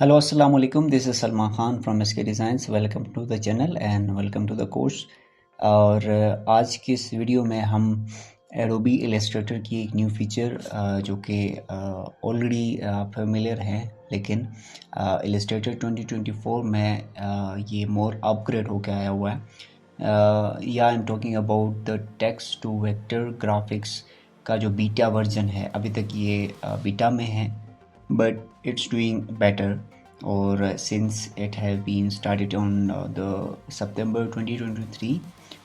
Hello, Assalamu alaikum. This is Salman Khan from SK Designs. Welcome to the channel and welcome to the course. और आज की इस video में हम Adobe Illustrator की एक न्यू फीचर जो कि ऑलरेडी फेमिलियर है, लेकिन Illustrator 2024 में ये मोर अपग्रेड होकर आया हुआ है। या I am talking about the text to vector graphics का जो बीटा वर्जन है। अभी तक ये बीटा में है, but it's doing better, or since it have been started on the September 2023,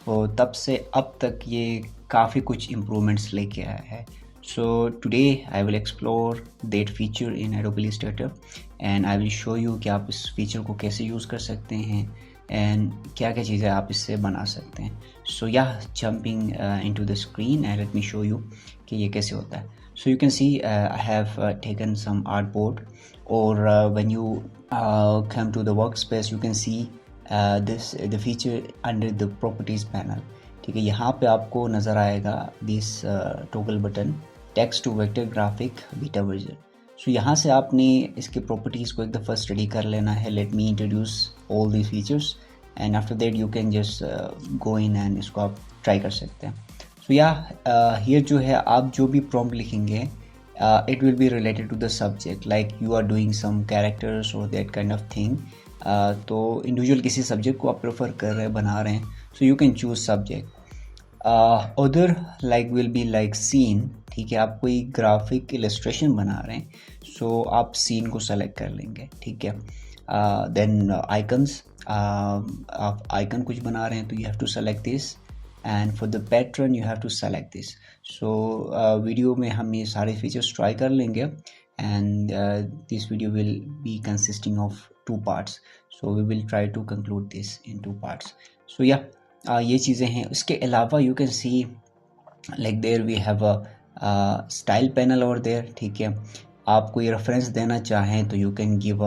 और तब से अब तक ये काफ़ी कुछ इम्प्रूवमेंट्स लेके आया है। So today I will explore that feature in Adobe Illustrator and I will show you कि आप इस फीचर को कैसे यूज़ कर सकते हैं and क्या क्या चीज़ें आप इससे बना सकते हैं। So yeah, jumping into the screen and let me show you कि ये कैसे होता है। So you can see I have taken some artboard, or when you come to the workspace you can see the feature under the properties panel। ठीक है, यहाँ पे आपको नज़र आएगा this toggle button text to vector graphic beta version। So यहाँ से आपने इसके प्रॉपर्टीज़ को एक दफ़ा स्टडी कर लेना है। Let me introduce all these features and after that you can just go in and इसको आप ट्राई कर सकते हैं। So yeah, here जो है आप जो भी prompt लिखेंगे it will be related to the subject, like you are doing some characters or that kind of thing। तो individual किसी subject को आप prefer कर रहे हैं, बना रहे हैं, so you can choose subject। other like will be like scene। ठीक है, आप कोई ग्राफिक इलस्ट्रेशन बना रहे हैं, so आप सीन को सेलेक्ट कर लेंगे। ठीक है, देन आइकन्स, आप आइकन कुछ बना रहे हैं तो you have to select this, and for the pattern you have to select this. So video में हम ये सारे फीचर्स ट्राई कर लेंगे and this video will be consisting of 2 parts, so we will try to conclude this in 2 parts. So या ये चीज़ें हैं। इसके अलावा you can see like there we have a style panel और देयर। ठीक है, आप कोई रेफरेंस देना चाहें तो you can give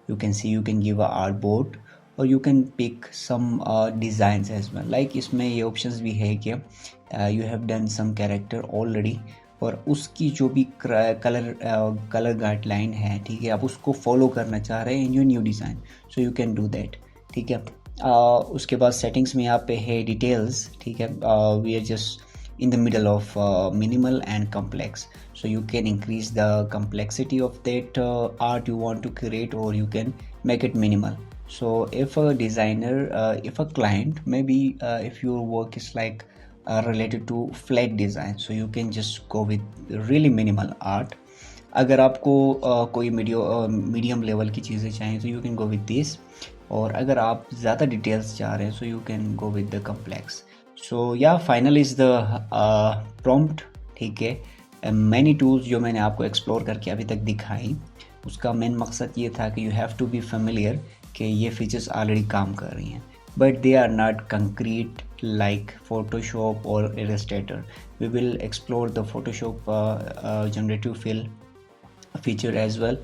you can see you can give a artboard or you can pick some designs as well। like इसमें ये options भी है कि you have done some character already और उसकी जो भी कलर गाइडलाइन है, ठीक है, आप उसको फॉलो करना चाह रहे हैं in your new design, so you can do that. ठीक है, उसके बाद सेटिंग्स में यहाँ पे है डिटेल्स। ठीक है, we are just in the middle of minimal and complex, so you can increase the complexity of that art you want to create, or you can make it minimal। so if a designer if a client maybe if your work is like related to flat design, so you can just go with really minimal art। अगर आपको कोई medium level की चीज़ें चाहिए तो you can go with this, और अगर आप ज़्यादा डिटेल्स चाह रहे हैं so you can go with the complex. So या फाइनल इज़ द प्रॉम्प्ट। ठीक है, मैनी टूल्स जो मैंने आपको एक्सप्लोर करके अभी तक दिखाई, उसका मेन मकसद ये था कि you have to be familiar कि ये फीचर्स ऑलरेडी काम कर रही हैं, but they are not concrete like Photoshop or Illustrator। we will explore the Photoshop generative fill feature as well।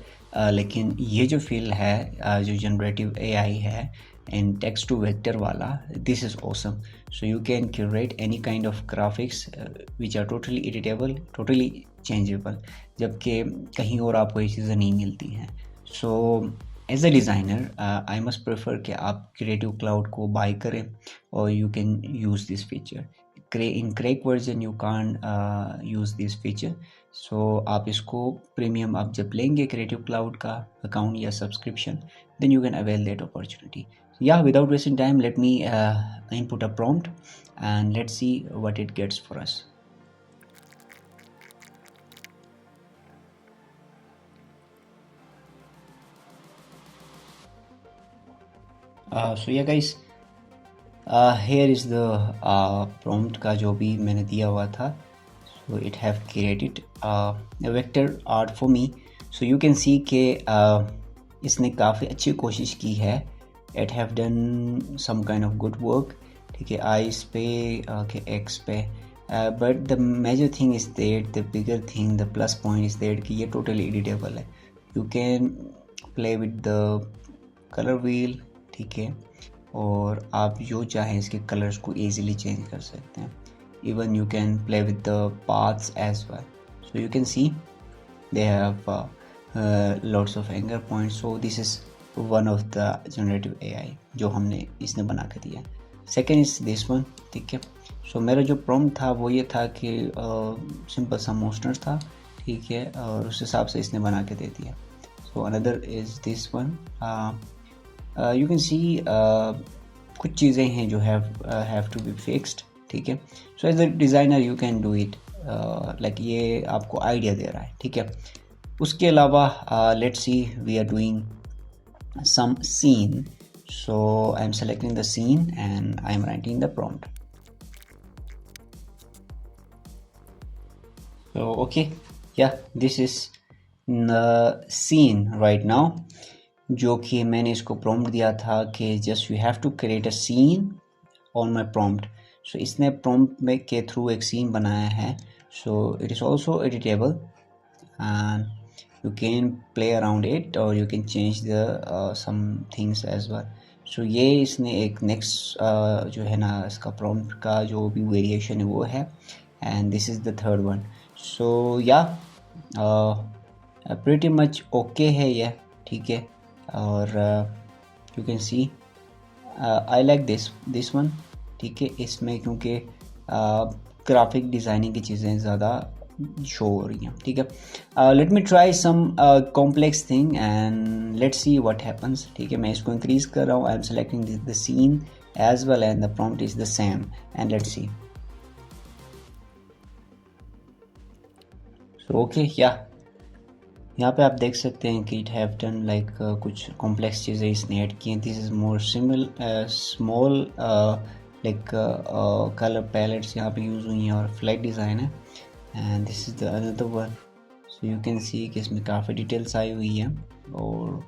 लेकिन ये जो fill है जो generative AI है and text to vector वाला, this is awesome। so you can curate any kind of graphics which are totally editable, totally changeable, जबकि कहीं और आपको ये चीज़ें नहीं मिलती हैं। so as a designer I must prefer कि आप क्रिएटिव क्लाउड को बाय करें और you can use this feature. In crack version you can use this feature. So आप इसको प्रीमियम आप जब लेंगे क्रिएटिव क्लाउड का अकाउंट या subscription, then you can avail that opportunity. Yeah without wasting time let me input a prompt and let's see what it gets for us. So yeah guys, here is the prompt का जो भी मैंने दिया हुआ था, so it have created a vector art for me। so you can see कि इसने काफ़ी अच्छी कोशिश की है। it have done some kind of good work। ठीक है, eyes पे के x पे, but the major thing is that the bigger thing, the plus point is that कि ये totally editable है। you can play with the color wheel। ठीक है, और आप जो चाहें इसके कलर्स को ईजिली चेंज कर सकते हैं। Even you can play with the paths as well. So you can see they have lots of anchor points. So this is one of the generative AI जो हमने इसने बना के दिया. Second is this one. ठीक है. सो मेरा जो प्रॉम्प्ट था वो ये था कि सिंपल सा मोस्टर्स था. ठीक है. और उस हिसाब से इसने बना के दे दिया. So another is this one. You can सी कुछ चीज़ें हैं जो हैव टू बी फिक्स्ड. ठीक है. So as a designer you can do it. Like ये आपको आइडिया दे रहा है. ठीक है. उसके अलावा let's see we are doing some scene. So I'm selecting the scene and I'm writing the prompt. So okay, yeah, this is the scene right now, जो कि मैंने इसको prompt दिया था कि just you have to create a scene on my prompt. So इसने prompt में के through एक scene बनाया है. So it is also editable and you can play around it or you can change the some things as well. So ये इसने एक next जो है ना इसका prompt का जो भी variation है वो है. And this is the third one. So yeah, pretty much okay है ये. ठीक है. और you can see I like this one. ठीक है. इसमें क्योंकि ग्राफिक डिज़ाइनिंग की चीज़ें ज़्यादा शो हो रही हैं. ठीक है. Let me try some complex thing and let's see what happens. ठीक है. मैं इसको इंक्रीज कर रहा हूँ. I am selecting the scene as well and the prompt is the same and let's see. So okay. यहाँ पे आप देख सकते हैं कि इट हैव डन लाइक कुछ कॉम्प्लेक्स चीज़ें इसने ऐड की हैं. This is more small like colour palettes यहाँ पे यूज़ हुई हैं और फ्लैट डिज़ाइन है. and this is the another one. So you can see कि इसमें काफ़ी डिटेल्स आई हुई हैं. और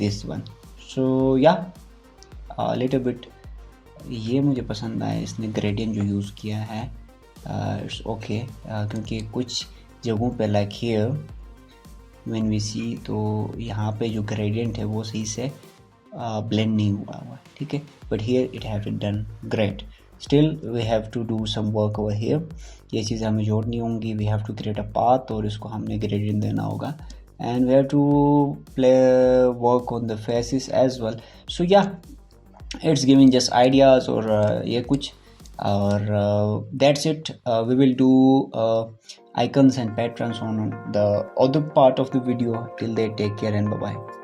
this one. So yeah, little bit ये मुझे पसंद आया. इसने ग्रेडियंट जो यूज़ किया है इट्स ओके. क्योंकि कुछ जगहों पे लाइक हियर व्हेन वी सी तो यहाँ पे जो ग्रेडियंट है वो सही से ब्लेंड नहीं हुआ. ठीक है. But here it have done great. Still we have to do some work over here. ये चीज़ें हमें जोड़नी होंगी. We have to create a path और इसको हमने ग्रेडियंट देना होगा. And we have to play work on the faces as well. So yeah it's giving just ideas और ये कुछ और that's it. We will do icons and patterns on the other part of the video. Till then, take care and bye bye.